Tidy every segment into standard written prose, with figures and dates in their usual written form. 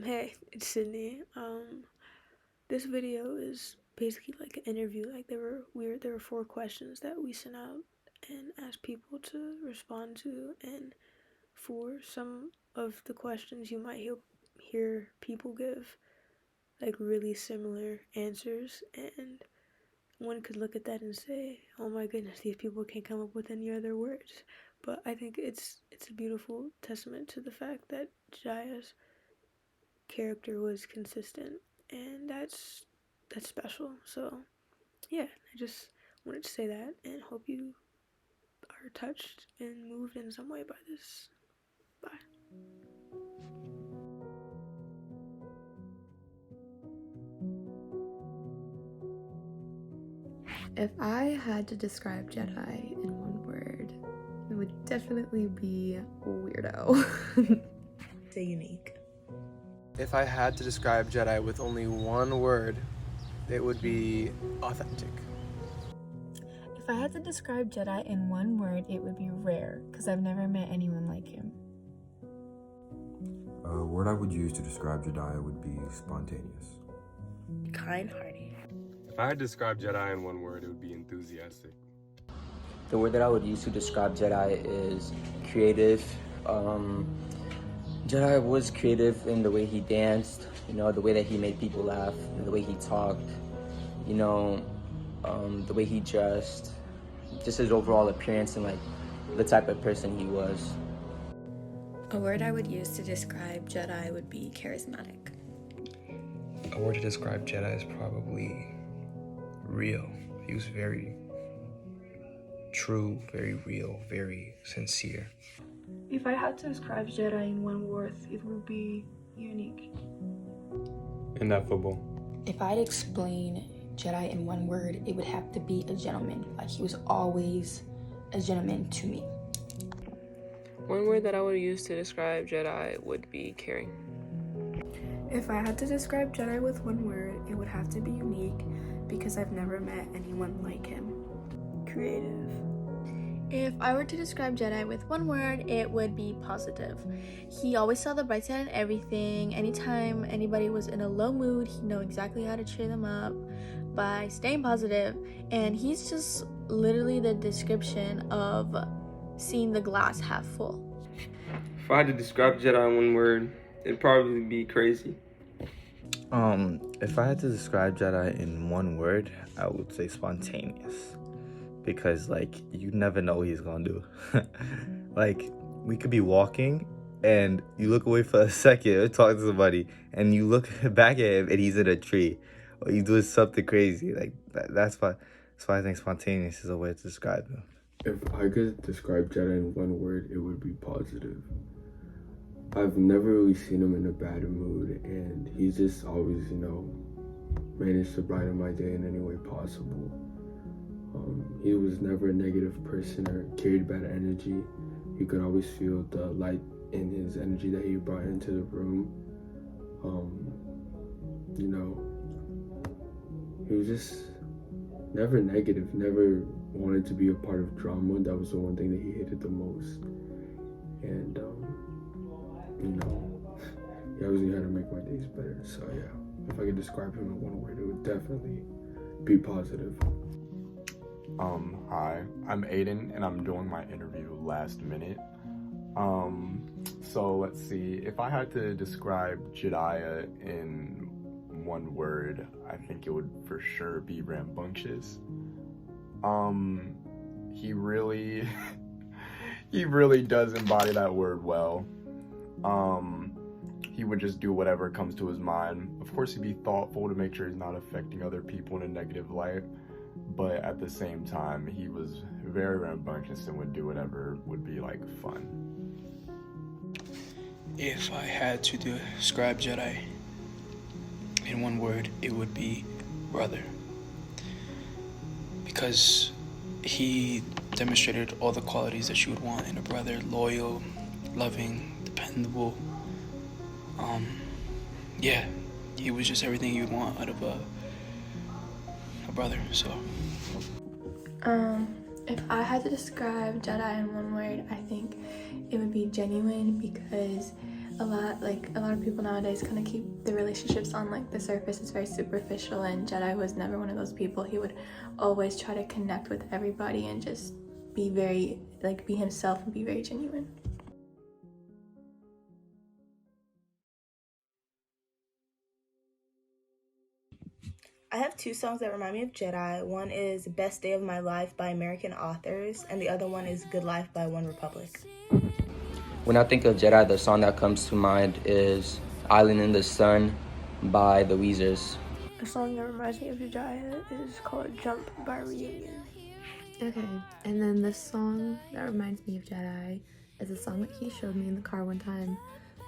Hey, it's Sydney. This video is basically like an interview. Like there were 4 questions that we sent out and asked people to respond to, and for some of the questions you might hear people give like really similar answers, and one could look at that and say, "Oh my goodness, these people can't come up with any other words." But I think it's a beautiful testament to the fact that Jaya's character was consistent, and that's special. So yeah, I just wanted to say that and hope you are touched and moved in some way by this. Bye. If I had to describe Jedi in one word, it would definitely be weirdo. Say unique. If I had to describe Jedi with only one word, it would be authentic. If I had to describe Jedi in one word, it would be rare, because I've never met anyone like him. A word I would use to describe Jedi would be spontaneous. Kind-hearted. If I had to describe Jedi in one word, it would be enthusiastic. The word that I would use to describe Jedi is creative. Jedi was creative in the way he danced, the way that he made people laugh, and the way he talked, the way he dressed, just his overall appearance and the type of person he was. A word I would use to describe Jedi would be charismatic. A word to describe Jedi is probably real. He was very true, very real, very sincere. If I had to describe Jedi in one word, it would be unique. Ineffable. If I'd explain Jedi in one word, it would have to be a gentleman. Like, he was always a gentleman to me. One word that I would use to describe Jedi would be caring. If I had to describe Jedi with one word, it would have to be unique because I've never met anyone like him. Creative. If I were to describe Jedi with one word, it would be positive. He always saw the bright side in everything. Anytime anybody was in a low mood, he'd know exactly how to cheer them up by staying positive. And he's just literally the description of seeing the glass half full. If I had to describe Jedi in one word, it'd probably be crazy. If I had to describe Jedi in one word, I would say spontaneous. Because, you never know what he's gonna do. We could be walking, and you look away for a second or talk to somebody, and you look back at him, and he's in a tree. Or he's doing something crazy. That's why I think spontaneous is a way to describe him. If I could describe Jedi in one word, it would be positive. I've never really seen him in a bad mood, and he's just always, managed to brighten my day in any way possible. He was never a negative person or carried bad energy. You could always feel the light in his energy that he brought into the room. He was just never negative, never wanted to be a part of drama. That was the one thing that he hated the most. And, he always knew how to make my days better. So yeah, if I could describe him in one word, it would definitely be positive. Hi, I'm Aiden, and I'm doing my interview last minute. So let's see, if I had to describe Jediah in one word, I think it would for sure be rambunctious. He really, he really does embody that word well. He would just do whatever comes to his mind. Of course, he'd be thoughtful to make sure he's not affecting other people in a negative light. But at the same time, he was very rambunctious and would do whatever would be fun. If I had to describe Jedi in one word, it would be brother. Because he demonstrated all the qualities that you would want in a brother: loyal, loving, dependable. He was just everything you'd want out of a brother. So if I had to describe Jedi in one word, I think it would be genuine, because a lot of people nowadays kind of keep the relationships on like the surface. It's very superficial, and Jedi was never one of those people. He would always try to connect with everybody and just be very be himself and be very genuine. I have two songs that remind me of Jedi. One is Best Day of My Life by American Authors, and the other one is Good Life by One Republic. When I think of Jedi, the song that comes to mind is Island in the Sun by the Weezers. A song that reminds me of Jedi is called Jump by Reunion. Okay, and then this song that reminds me of Jedi is a song that he showed me in the car one time.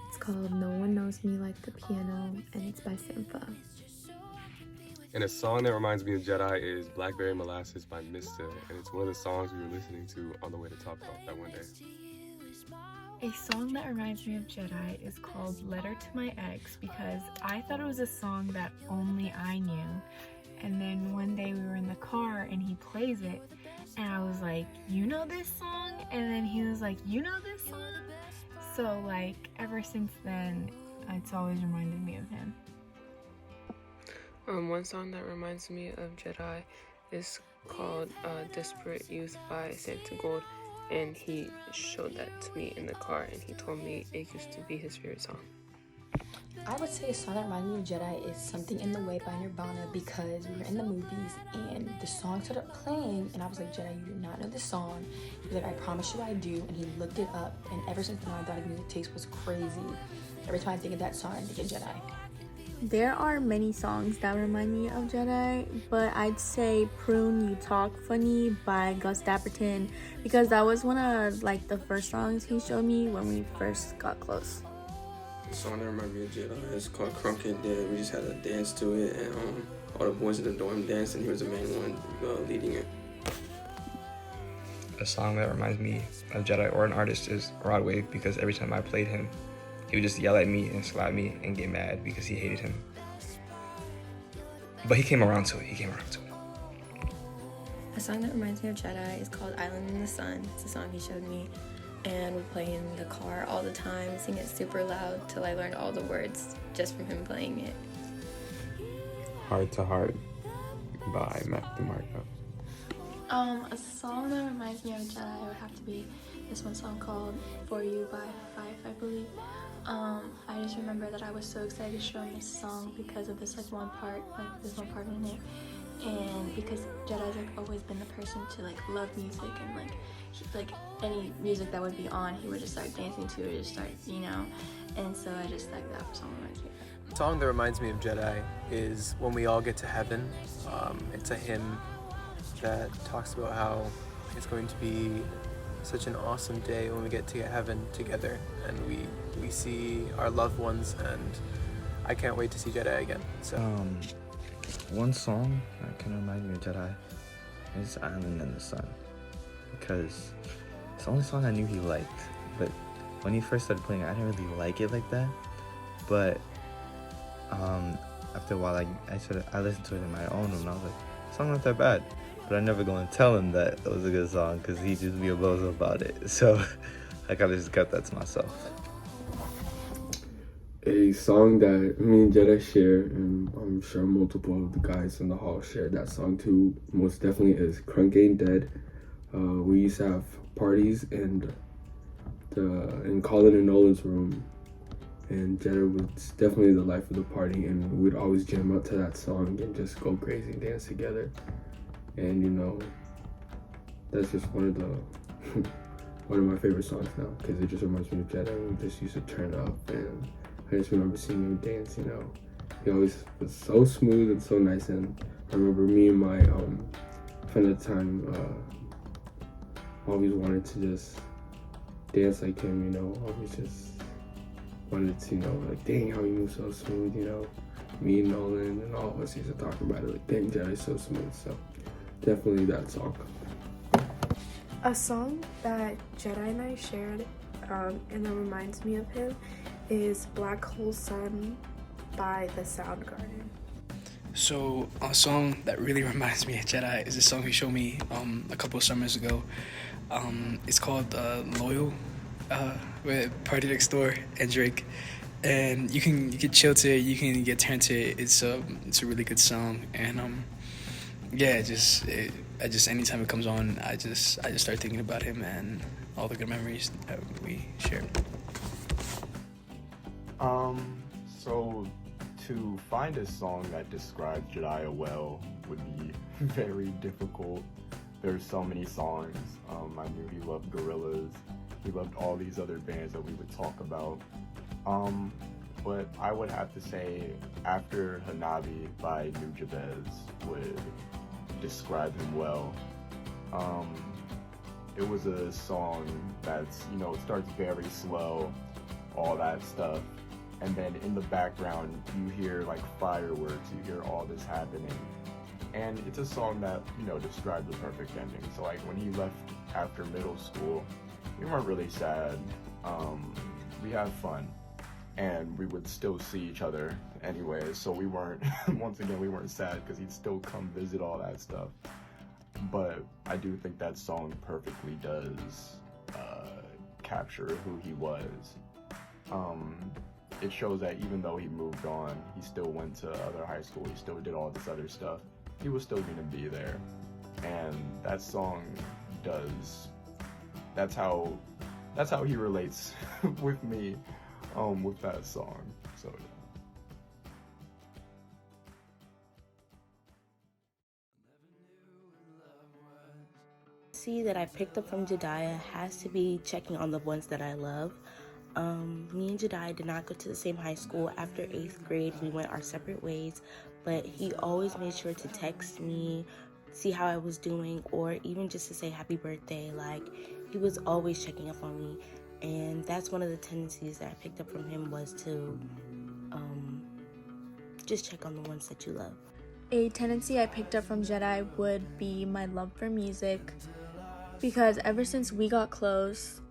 It's called No One Knows Me Like the Piano, and it's by Sampha. And a song that reminds me of Jedi is Blackberry Molasses by Mista, and it's one of the songs we were listening to on the way to Topgolf that one day. A song that reminds me of Jedi is called Letter to My Ex, because I thought it was a song that only I knew. And then one day we were in the car and he plays it, and I was like, you know this song? And then he was like, you know this song? So ever since then, it's always reminded me of him. One song that reminds me of Jedi is called Desperate Youth by Santa Gold, and he showed that to me in the car, and he told me it used to be his favorite song. I would say a song that reminds me of Jedi is Something in the Way by Nirvana, because we were in the movies and the song started playing and I was like, Jedi, you do not know this song. He was like, I promise you I do, and he looked it up, and ever since then I thought his music taste was crazy. Every time I think of that song, I think of Jedi. There are many songs that remind me of Jedi, but I'd say Prune You Talk Funny by Gus Dapperton, because that was one of the first songs he showed me when we first got close. The song that reminds me of Jedi is called Crunk and Dead. We just had a dance to it, and all the boys in the dorm danced, and he was the main one leading it. A song that reminds me of Jedi or an artist is Rod Wave, because every time I played him, he would just yell at me and slap me and get mad because he hated him. But he came around to it. A song that reminds me of Jedi is called Island in the Sun. It's a song he showed me, and we play in the car all the time, sing it super loud till I learned all the words just from him playing it. Heart to Heart by Mac DeMarco. A song that reminds me of Jedi would have to be this one song called For You by Fife, I believe. I just remember that I was so excited to show him this song because of this one part in it, and because Jedi's always been the person to love music, and any music that would be on, he would just start dancing to it, just start, and so I just like that song reminds me of that. The song that reminds me of Jedi is When We All Get to Heaven. It's a hymn that talks about how it's going to be such an awesome day when we get to heaven together and we see our loved ones, and I can't wait to see Jedi again. So one song that can remind me of Jedi is Island in the Sun, because it's the only song I knew he liked, but when he first started playing it, I didn't really like it like that, but after a while I listened to it in my own room and I was like, the song's not that bad. But I'm never going to tell him that it was a good song because he'd just be a bozo about it. So I kind of just kept that to myself. A song that me and Jedi share, and I'm sure multiple of the guys in the hall share that song too, most definitely is Crunk Ain't Dead. We used to have parties in Colin and Nolan's room, and Jedi was definitely the life of the party, and we'd always jam out to that song and just go crazy and dance together. And that's just one of my favorite songs now, because it just reminds me of Jedi. We just used to turn up, and I just remember seeing him dance. He always was so smooth and so nice. And I remember me and my friend at the time always wanted to just dance like him. Always just wanted to dang, how he moves so smooth. Me and Nolan and all of us used to talk about it, dang, Jedi's so smooth. So definitely that song. A song that Jedi and I shared and that reminds me of him is Black Hole Sun by the Soundgarden. So a song that really reminds me of Jedi is a song he showed me a couple of summers ago. It's called Loyal with Party Next Door and Drake, and you can chill to it, you can get turned to it. It's a really good song, and yeah, I just anytime it comes on, I just start thinking about him and all the good memories that we shared. So to find a song that describes Jediah well would be very difficult. There's so many songs. I knew he loved Gorillaz. He loved all these other bands that we would talk about. But I would have to say After Hanabi by New Jabez would describe him well. It was a song that's, it starts very slow, all that stuff. And then in the background, you hear like fireworks, you hear all this happening. And it's a song that, described the perfect ending. So like when he left after middle school, we weren't really sad. We had fun. And we would still see each other anyways. So we weren't, once again, we weren't sad because he'd still come visit all that stuff. But I do think that song perfectly does capture who he was. It shows that even though he moved on, he still went to other high school, he still did all this other stuff, he was still gonna be there. And that song that's how he relates with me, with that song, so yeah. That I picked up from Jediah has to be checking on the ones that I love. Me and Jediah did not go to the same high school. After 8th grade, we went our separate ways, but he always made sure to text me, see how I was doing, or even just to say happy birthday. Like, he was always checking up on me, and that's one of the tendencies that I picked up from him, was to just check on the ones that you love. A tendency I picked up from Jedi would be my love for music, because ever since we got close,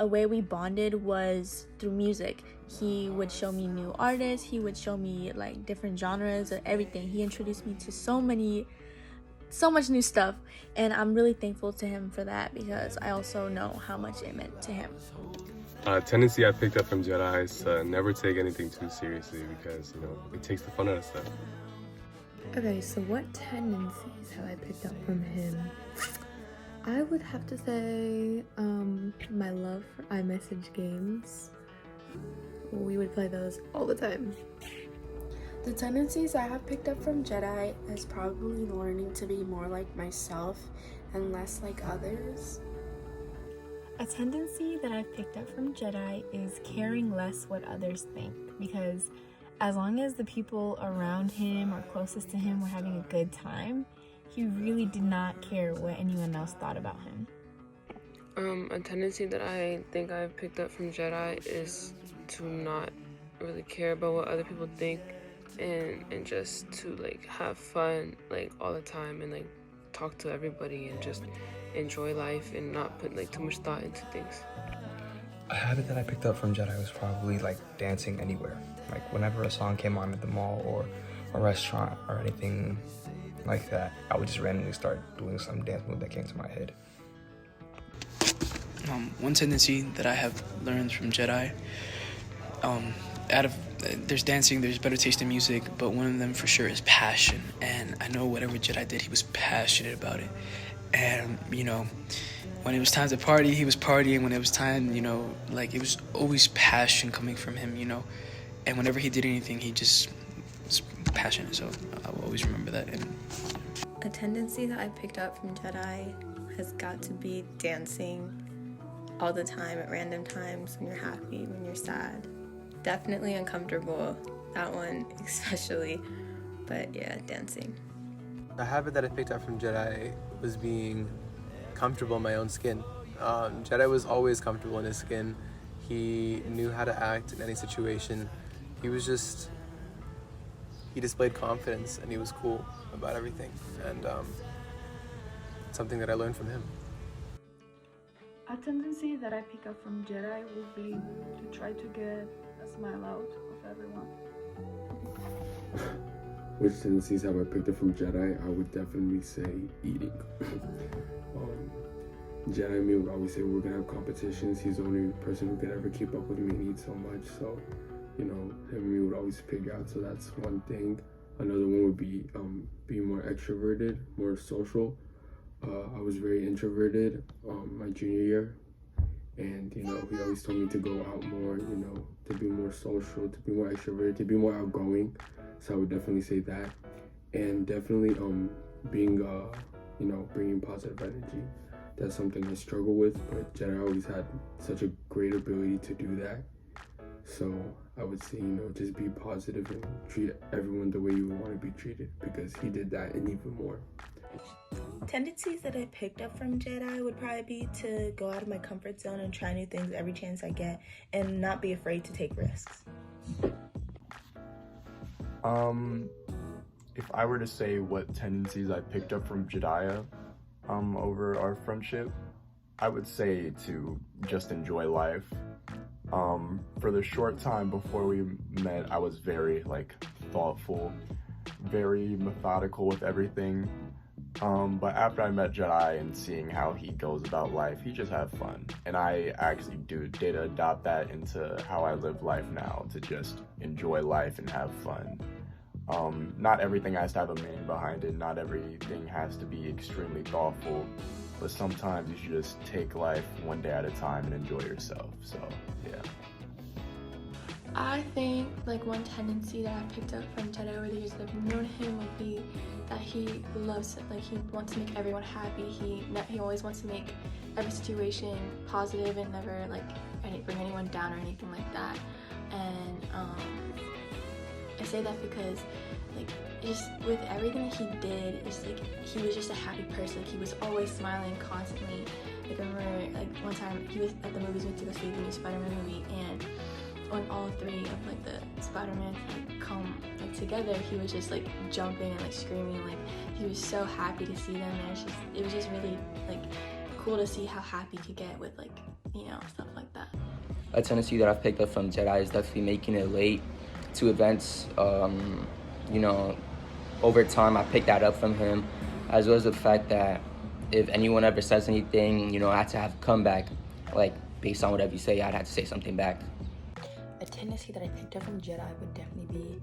a way we bonded was through music. He would show me new artists, he would show me like different genres of everything. He introduced me to so much new stuff, and I'm really thankful to him for that, because I also know how much it meant to him. Tendency I picked up from Jedi is to never take anything too seriously, because it takes the fun out of stuff. Okay, so what tendencies have I picked up from him? I would have to say my love for iMessage games. We would play those all the time. The tendencies I have picked up from Jedi is probably learning to be more like myself and less like others. A tendency that I've picked up from Jedi is caring less what others think, because as long as the people around him or closest to him were having a good time, he really did not care what anyone else thought about him. A tendency that I think I've picked up from Jedi is to not really care about what other people think, and just to like have fun like all the time, and like talk to everybody and just enjoy life and not put like too much thought into things. A habit that I picked up from Jedi was probably like dancing anywhere. Like whenever a song came on at the mall or a restaurant or anything like that, I would just randomly start doing some dance move that came to my head. One tendency that I have learned from Jedi, there's dancing, there's better taste in music, but one of them for sure is passion. And I know whatever Jedi did, he was passionate about it. And, when it was time to party, he was partying. When it was time, it was always passion coming from him, And whenever he did anything, he just was passionate. So I will always remember that. And a tendency that I picked up from Jedi has got to be dancing all the time at random times, when you're happy, when you're sad. Definitely uncomfortable, that one especially, but yeah, dancing. A habit that I picked up from Jedi was being comfortable in my own skin. Jedi was always comfortable in his skin. He knew how to act in any situation. He displayed confidence, and he was cool about everything, and something that I learned from him. A tendency that I pick up from Jedi would be to try to get a smile out of everyone. Which tendencies have I picked up from Jedi? I would definitely say eating. Jedi and me would always say we're gonna have competitions. He's the only person who could ever keep up with me and eat so much. So, you know, him and me would always figure out. So that's one thing. Another one would be being more extroverted, more social. I was very introverted my junior year, and you know, he always told me to go out more. You know, to be more social, to be more extroverted, to be more outgoing. So I would definitely say that, and definitely being you know, bringing positive energy. That's something I struggle with, but Jedi always had such a great ability to do that. So I would say, you know, just be positive and treat everyone the way you would want to be treated, because he did that and even more. Tendencies that I picked up from Jedi would probably be to go out of my comfort zone and try new things every chance I get and not be afraid to take risks. If I were to say what tendencies I picked up from Jediah over our friendship, I would say to just enjoy life. For the short time before we met, I was very thoughtful, very methodical with everything. But after I met Jedi and seeing how he goes about life, he just had fun. And I actually did adopt that into how I live life now, to just enjoy life and have fun. Not everything has to have a meaning behind it. Not everything has to be extremely thoughtful. But sometimes you should just take life one day at a time and enjoy yourself. So, yeah. I think one tendency that I picked up from Jedi over the years that I've known him would be that he loves, he wants to make everyone happy. He always wants to make every situation positive and never bring anyone down or anything like that. And I say that because just with everything that he did, it's he was just a happy person. He was always smiling constantly. I remember one time he was at the movies, went to go see the new Spider-Man movie, and when all three of the Spider-Man come together, he was just jumping and screaming. He was so happy to see them, and it was just really cool to see how happy he could get with stuff like that. A tendency that I've picked up from Jedi is definitely making it late to events. You know, over time I picked that up from him, as well as the fact that if anyone ever says anything, you know, I had to have a comeback. Based on whatever you say, I'd have to say something back. A tendency that I picked up from Jedi would definitely be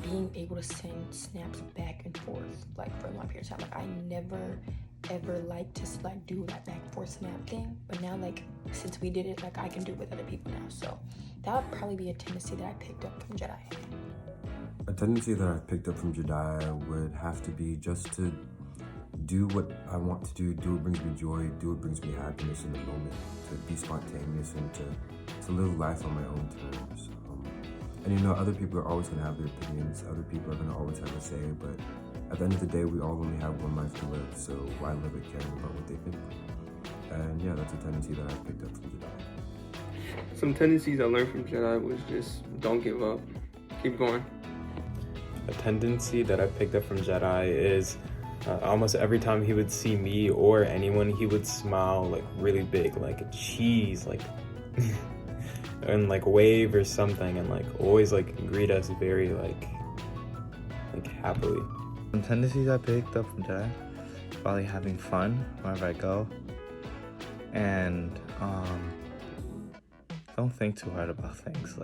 being able to send snaps back and forth for a long period of time. I never ever liked to do that back and forth snap thing, but now since we did it, I can do it with other people now. So that would probably be a tendency that I picked up from Jedi. A tendency that I picked up from Jedi would have to be just to do what I want to do what brings me joy, do what brings me happiness in the moment, to be spontaneous and to live life on my own terms. And you know, other people are always going to have their opinions, other people are going to always have a say, but at the end of the day, we all only have one life to live, so why live it caring about what they think? And yeah, that's a tendency that I picked up from Jedi. Some tendencies I learned from Jedi was just don't give up, keep going. A tendency that I picked up from Jedi is almost every time he would see me or anyone, he would smile really big, like a cheese, and wave or something, and always greet us very happily. Some tendencies I picked up from Jedi, probably having fun wherever I go, and don't think too hard about things.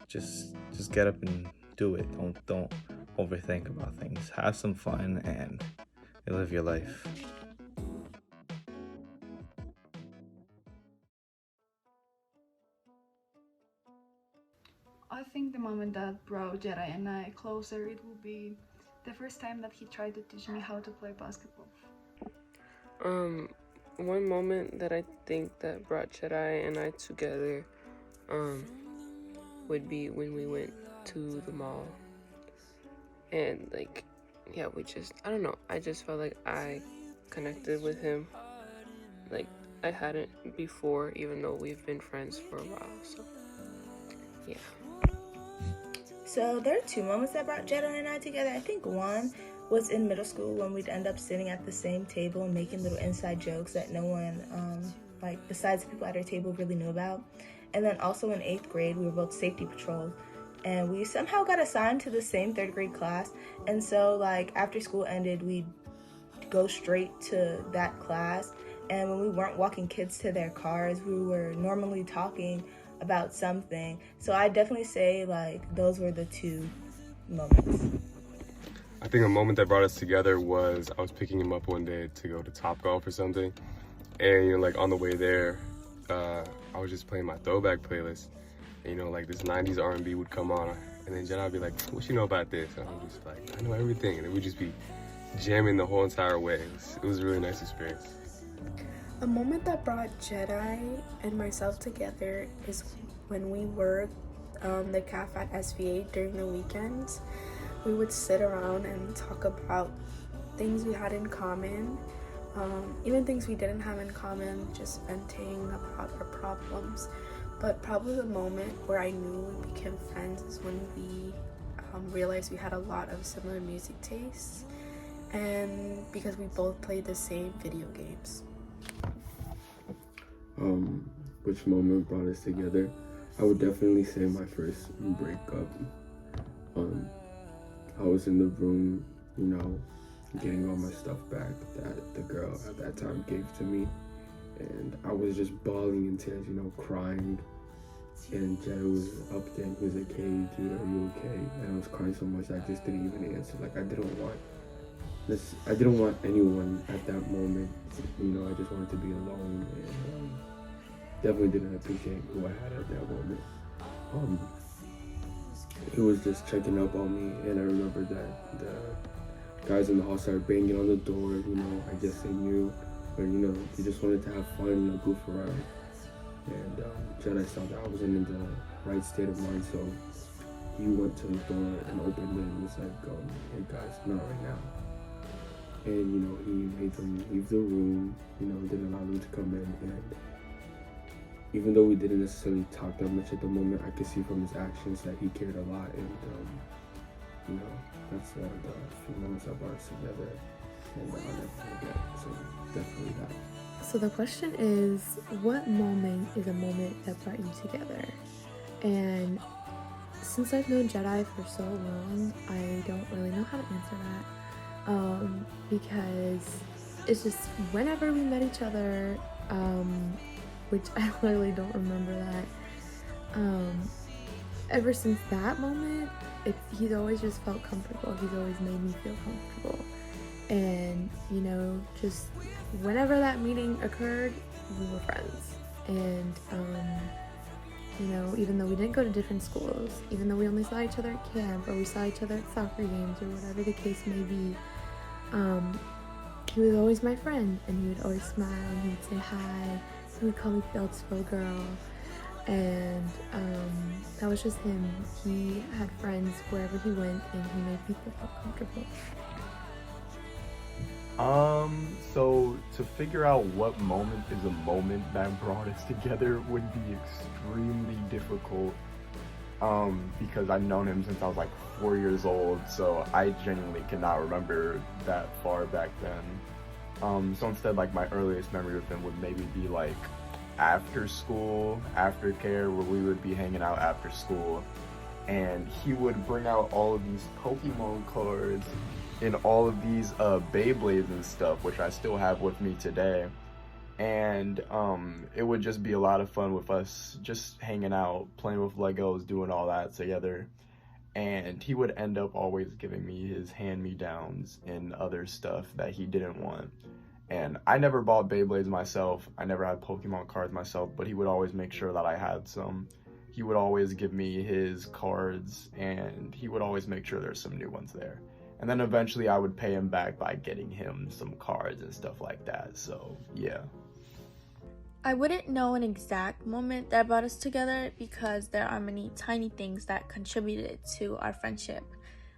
Just get up and do it. Don't overthink about things. Have some fun and live your life. I think the moment that brought Jedi and I closer, it will be the first time that he tried to teach me how to play basketball. One moment that I think that brought Jedi and I together would be when we went to the mall. And I don't know, I just felt like I connected with him I hadn't before, even though we've been friends for a while. So yeah. So there are two moments that brought Jedi and I together. I think one was in middle school when we'd end up sitting at the same table and making little inside jokes that no one, besides the people at our table, really knew about. And then also in 8th grade, we were both safety patrols, and we somehow got assigned to the same 3rd grade class. And so after school ended, we'd go straight to that class And when we weren't walking kids to their cars, we were normally talking about something. So I definitely say like those were the two moments. I think a moment that brought us together was I was picking him up one day to go to Topgolf or something, and you know, like on the way there, I was just playing my throwback playlist, and you know, like this '90s R&B would come on, and then Jedi would be like, "What you know about this?" And I'm just like, "I know everything," and then we'd just be jamming the whole entire way. It was a really nice experience. A moment that brought Jedi and myself together is when we worked the calf at SVA during the weekends. We would sit around and talk about things we had in common, even things we didn't have in common, just venting about our problems. But probably the moment where I knew we became friends is when we realized we had a lot of similar music tastes, and because we both played the same video games. Which moment brought us together? I would definitely say my first breakup. I was in the room, you know, getting all my stuff back that the girl at that time gave to me, and I was just bawling in tears, you know, crying. And Jedi was up there and he was like, "Hey dude, are you okay?" And I was crying so much I just didn't even answer. Like I didn't want anyone at that moment. You know, I just wanted to be alone, and definitely didn't appreciate who I had at that moment. He was just checking up on me, and I remember that the guys in the hall started banging on the door. You know, I guess they knew, but you know, they just wanted to have fun, you know, goof around. And Jedi saw that I wasn't in the right state of mind, so he went to the door and opened it and was like, "Hey guys, not right now." And you know, he made them leave the room, you know, didn't allow them to come in. And even though we didn't necessarily talk that much at the moment, I could see from his actions that he cared a lot. And you know, that's one of the few moments that brought us together, and I'll never forget. So definitely that. So the question is, what moment is a moment that brought you together? And since I've known Jedi for so long, I don't really know how to answer that. Because it's just whenever we met each other, which I literally don't remember that. Ever since that moment, he's always just felt comfortable. He's always made me feel comfortable. And, you know, just whenever that meeting occurred, we were friends. And, you know, even though we didn't go to different schools, even though we only saw each other at camp, or we saw each other at soccer games, or whatever the case may be, he was always my friend, and he would always smile, and he would say hi, he would call me Beltsville girl, and that was just him. He had friends wherever he went, and he made people feel comfortable. So to figure out what moment is a moment that brought us together would be extremely difficult, because I've known him since I was like 4 years old, so I genuinely cannot remember that far back then. So instead, like, my earliest memory of him would maybe be like after school, aftercare, where we would be hanging out after school, and he would bring out all of these Pokemon cards and all of these Beyblades and stuff, which I still have with me today. And it would just be a lot of fun with us just hanging out, playing with Legos, doing all that together. And he would end up always giving me his hand-me-downs and other stuff that he didn't want. And I never bought Beyblades myself, I never had Pokemon cards myself, but he would always make sure that I had some. He would always give me his cards, and he would always make sure there's some new ones there. And then eventually I would pay him back by getting him some cards and stuff like that, so yeah. I wouldn't know an exact moment that brought us together because there are many tiny things that contributed to our friendship.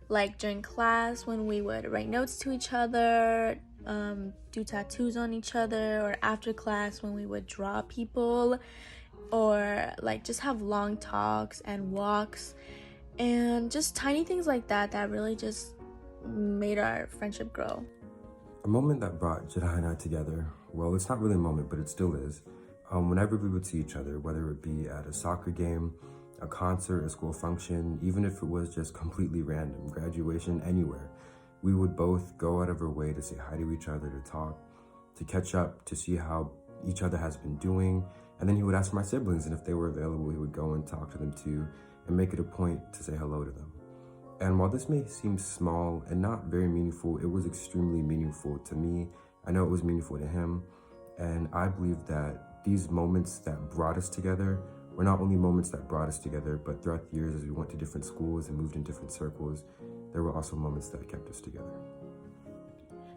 Like during class when we would write notes to each other, do tattoos on each other, or after class when we would draw people, or like just have long talks and walks, and just tiny things like that that really just made our friendship grow. A moment that brought Jedi and I together, well, it's not really a moment, but it still is. Whenever we would see each other, whether it be at a soccer game, a concert, a school function, even if it was just completely random, graduation, anywhere, we would both go out of our way to say hi to each other, to talk. to catch up, to see how each other has been doing. And then he would ask my siblings, and if they were available, he would go and talk to them too, and make it a point to say hello to them. And while this may seem small and not very meaningful, it was extremely meaningful to me. I know it was meaningful to him. And I believe that these moments that brought us together were not only moments that brought us together, but throughout the years as we went to different schools and moved in different circles, there were also moments that kept us together.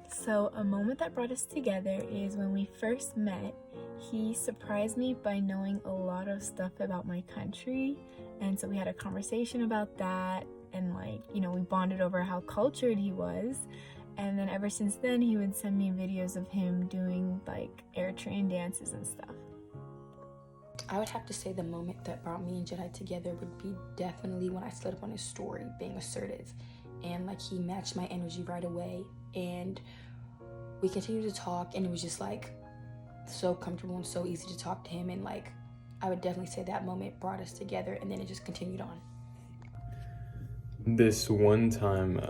So a moment that brought us together is when we first met. He surprised me by knowing a lot of stuff about my country, and so we had a conversation about that, and we bonded over how cultured he was. And then ever since then, he would send me videos of him doing air train dances and stuff. I would have to say the moment that brought me and Jedi together would be definitely when I slid up on his story being assertive, and he matched my energy right away, and we continued to talk, and it was just so comfortable and so easy to talk to him, and I would definitely say that moment brought us together, and then it just continued on. This one time,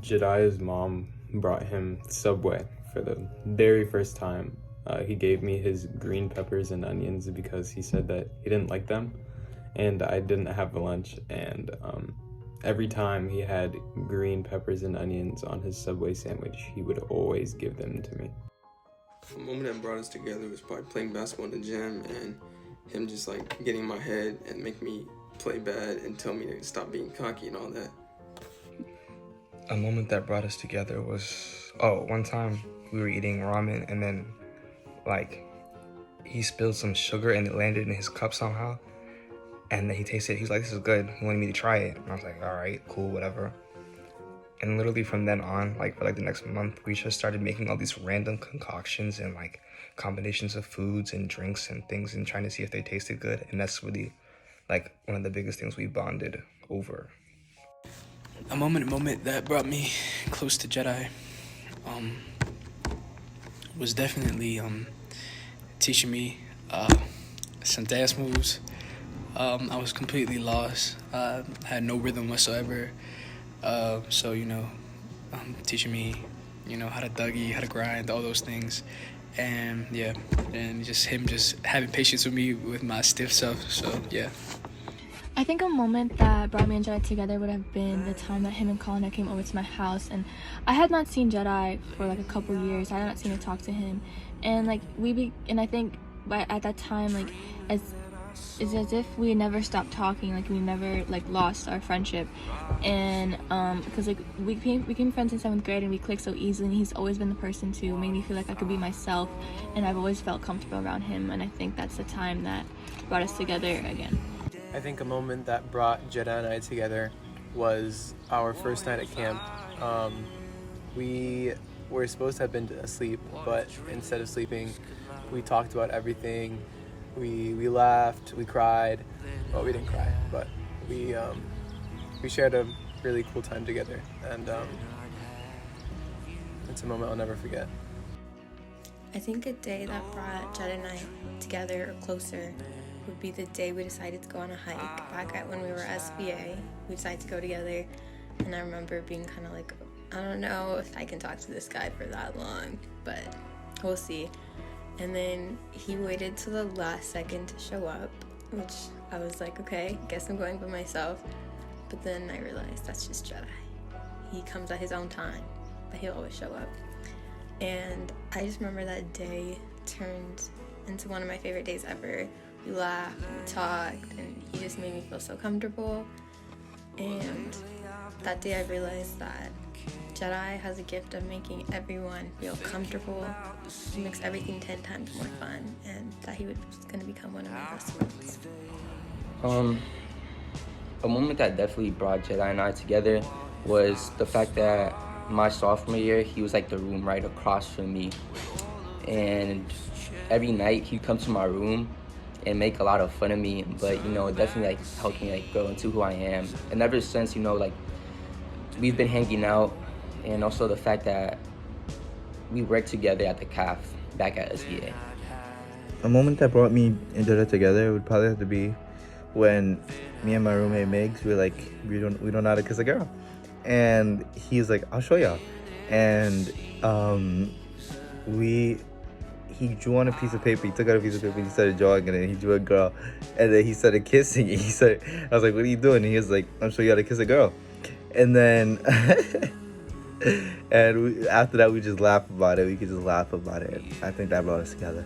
Jedi's mom brought him Subway for the very first time. He gave me his green peppers and onions because he said that he didn't like them, and I didn't have lunch, and every time he had green peppers and onions on his Subway sandwich, he would always give them to me. The moment that brought us together was probably playing basketball in the gym and him just getting in my head and make me play bad and tell me to stop being cocky and all that. A moment that brought us together was, one time we were eating ramen and then he spilled some sugar and it landed in his cup somehow. And then he tasted it. He was like, this is good. He wanted me to try it. And I was like, all right, cool, whatever. And literally from then on, for the next month, we just started making all these random concoctions and combinations of foods and drinks and things and trying to see if they tasted good. And that's really one of the biggest things we bonded over. A moment that brought me close to Jedi was definitely teaching me some dance moves. I was completely lost. I had no rhythm whatsoever. So teaching me, how to Dougie, how to grind, all those things. And yeah, and just him just having patience with me with my stiff self. So yeah. I think a moment that brought me and Jedi together would have been the time that him and Colin came over to my house, and I had not seen Jedi for a couple years. I had not seen her talk to him, and and I think at that time it's as if we never stopped talking, we never lost our friendship, and because we became friends in 7th grade and we clicked so easily, and he's always been the person to make me feel like I could be myself, and I've always felt comfortable around him, and I think that's the time that brought us together again. I think a moment that brought Jedi and I together was our first night at camp. We were supposed to have been asleep, but instead of sleeping, we talked about everything. We laughed, we cried. Well, we didn't cry, but we shared a really cool time together, and it's a moment I'll never forget. I think a day that brought Jed and I together or closer would be the day we decided to go on a hike back at when we were SBA. We decided to go together, and I remember being kind of I don't know if I can talk to this guy for that long, but we'll see. And then he waited till the last second to show up, which I was like, okay, guess I'm going by myself. But then I realized that's just Jedi. He comes at his own time, but he'll always show up. And I just remember that day turned into one of my favorite days ever. We laughed, we talked, and he just made me feel so comfortable. And that day I realized that Jedi has a gift of making everyone feel comfortable. He makes everything 10 times more fun, and that he was going to become one of my best friends. A moment that definitely brought Jedi and I together was the fact that my sophomore year, he was the room right across from me. And every night he'd come to my room and make a lot of fun of me, but definitely helped me grow into who I am. And ever since, we've been hanging out, and also the fact that we worked together at the CAF back at SBA. A moment that brought me and Jedi together would probably have to be when me and my roommate Megs were we don't know how to kiss a girl, and he's like, I'll show y'all. And he drew on a piece of paper. He took out a piece of paper and he started drawing it, and he drew a girl, and then he started kissing. I was like, "What are you doing?" And he was like, "I'm showing you how to kiss a girl." And then, after that, we just laugh about it. We could just laugh about it. I think that brought us together.